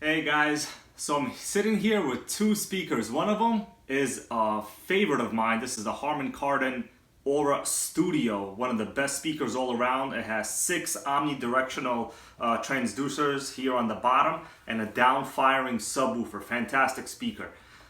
Hey guys, so I'm sitting here with two speakers. One of them is a favorite of mine. This is the Harman Kardon Aura Studio, one of the best speakers all around. It has 6 omnidirectional transducers here on the bottom and a down-firing subwoofer. Fantastic speaker.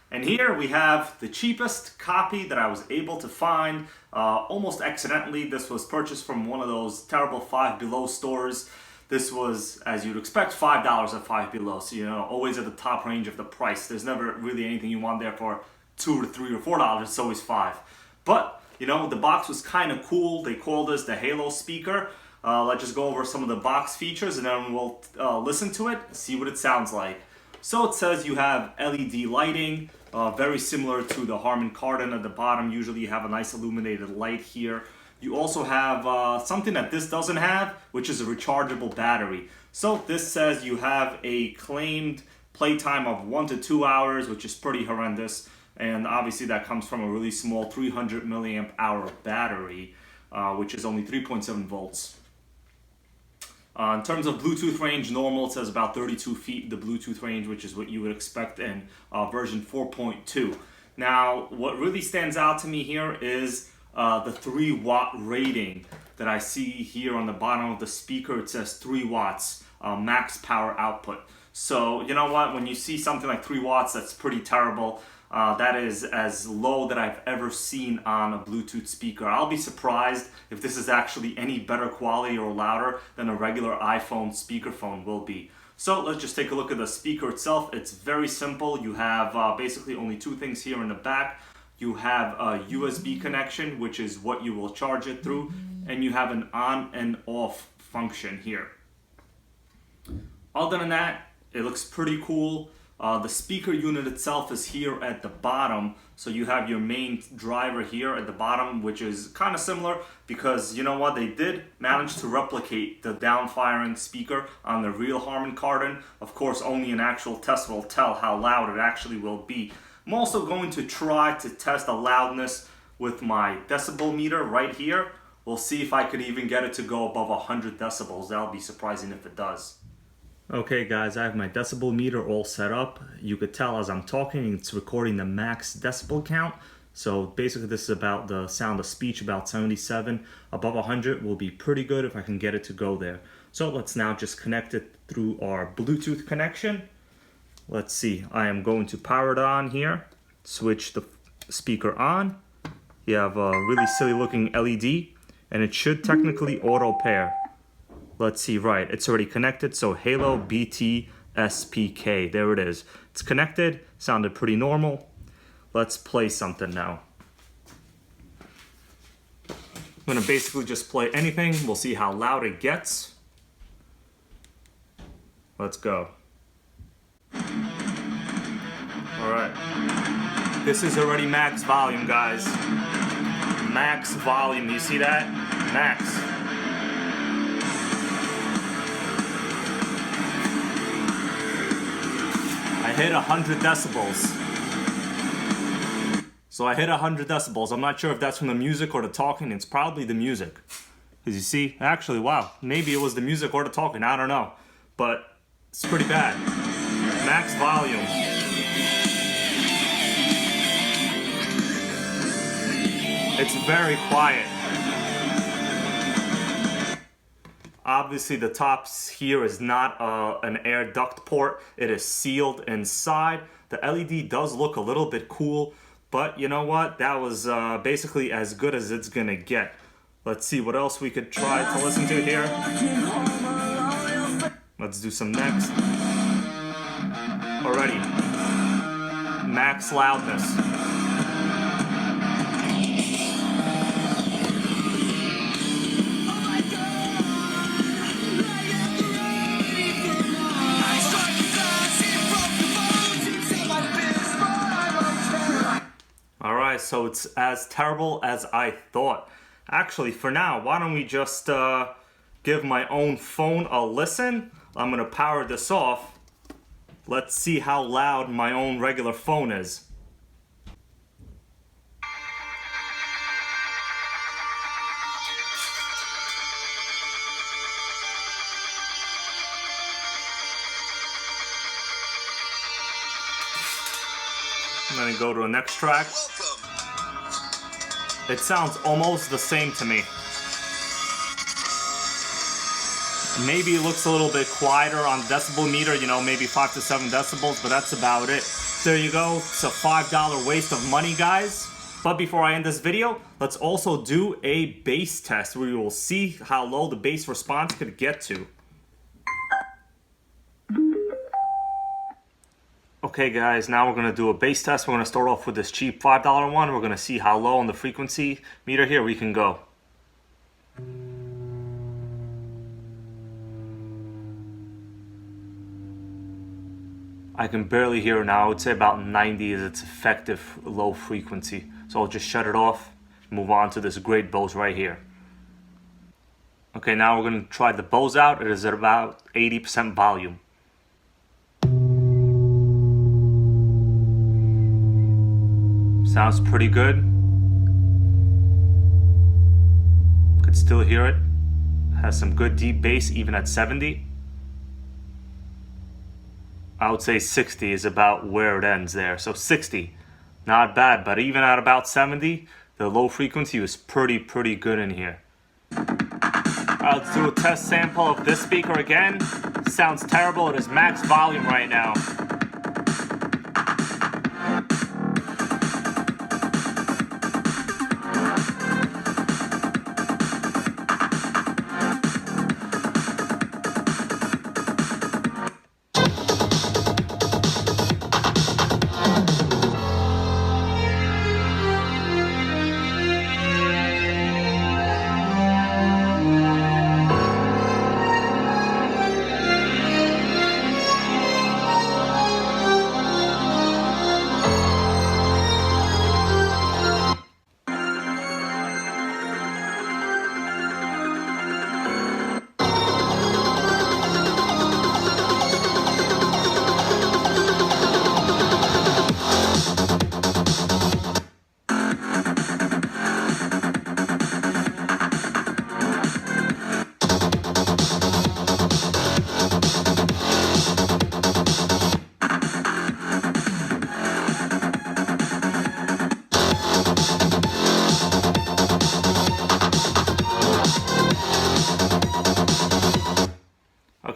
And here we have the cheapest copy that I was able to find, almost accidentally. This was purchased from one of those terrible Five Below stores. This was, as you'd expect, $5 at Five Below. So, always at the top range of the price. There's never really anything you want there for $2 or $3 or $4. It's always $5. But, the box was kind of cool. They called this the Halo speaker. Let's just go over some of the box features and then we'll listen to it, see what it sounds like. So it says you have LED lighting, very similar to the Harman Kardon at the bottom. Usually you have a nice illuminated light here. You also have something that this doesn't have, which is a rechargeable battery. So this says you have a claimed playtime of 1 to 2 hours, which is pretty horrendous. And obviously that comes from a really small 300 milliamp hour battery, which is only 3.7 volts. In terms of Bluetooth range, normal, it says about 32 feet, the Bluetooth range, which is what you would expect in version 4.2. Now, what really stands out to me here is the 3-watt rating that I see here on the bottom of the speaker. It says 3 watts max power output. So, you know what? When you see something like 3 watts, that's pretty terrible. That is as low that I've ever seen on a Bluetooth speaker. I'll be surprised if this is actually any better quality or louder than a regular iPhone speakerphone will be. So let's just take a look at the speaker itself. It's very simple. You have basically only 2 things here in the back. You have a USB connection, which is what you will charge it through, and you have an on and off function here. Other than that, it looks pretty cool. The speaker unit itself is here at the bottom, so you have your main driver here at the bottom, which is kind of similar because you know what, they did manage to replicate the down-firing speaker on the real Harman Kardon. Of course, only an actual test will tell how loud it actually will be. I'm also going to try to test the loudness with my decibel meter right here. We'll see if I could even get it to go above 100 decibels. That'll be surprising if it does. Okay guys, I have my decibel meter all set up. You could tell as I'm talking, it's recording the max decibel count. So basically this is about the sound of speech, about 77. Above 100 will be pretty good if I can get it to go there. So let's now just connect it through our Bluetooth connection. Let's see, I am going to power it on here. Switch the speaker on. You have a really silly looking LED and it should technically auto pair. Let's see, right, it's already connected, so Halo BT SPK, there it is. It's connected, sounded pretty normal. Let's play something now. I'm gonna basically just play anything, we'll see how loud it gets. Let's go. Alright, this is already max volume, guys. Max volume, you see that? Max. I hit 100 decibels. So I hit 100 decibels. I'm not sure if that's from the music or the talking. It's probably the music. Because you see, actually, wow, maybe it was the music or the talking. I don't know. But it's pretty bad. Max volume. It's very quiet. Obviously the top here is not an air duct port. It is sealed inside. The LED does look a little bit cool, but you know what? That was basically as good as it's gonna get. Let's see what else we could try to listen to here. Let's do some next. Alrighty. Max loudness. Alright, so it's as terrible as I thought. Actually, for now, why don't we just give my own phone a listen? I'm gonna power this off. Let's see how loud my own regular phone is. And then go to the next track. It sounds almost the same to me. Maybe it looks a little bit quieter on decibel meter, you know, maybe 5 to 7 decibels, but that's about it. There you go. It's a $5 waste of money, guys. But before I end this video, let's also do a bass test where we will see how low the bass response could get to. Okay guys, now we're going to do a bass test. We're going to start off with this cheap $5 one. We're going to see how low on the frequency meter here we can go. I can barely hear it now. I would say about 90 is its effective low frequency. So I'll just shut it off, move on to this great Bose right here. Okay, now we're going to try the Bose out. It is at about 80% volume. Sounds pretty good. Could still hear it. Has some good deep bass even at 70. I would say 60 is about where it ends there. So 60, not bad, but even at about 70, the low frequency was pretty good in here. Let's do a test sample of this speaker again. Sounds terrible. It is max volume right now.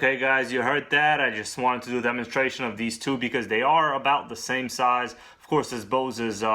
Okay guys, you heard that. I just wanted to do a demonstration of these two because they are about the same size. Of course, this Bose is, you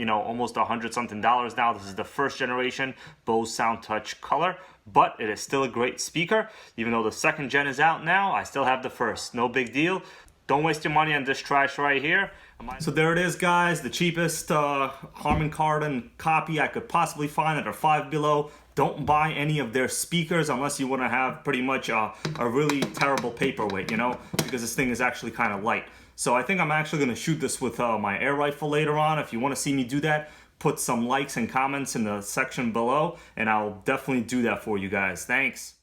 know, almost $100 something now. This is the first generation Bose Sound Touch Color, but it is still a great speaker. Even though the second gen is out now, I still have the first. No big deal. Don't waste your money on this trash right here. So there it is, guys. The cheapest Harman Kardon copy I could possibly find at a $5 below. Don't buy any of their speakers unless you want to have pretty much a really terrible paperweight, you know, because this thing is actually kind of light. So I think I'm actually going to shoot this with my air rifle later on. If you want to see me do that, put some likes and comments in the section below, and I'll definitely do that for you guys. Thanks.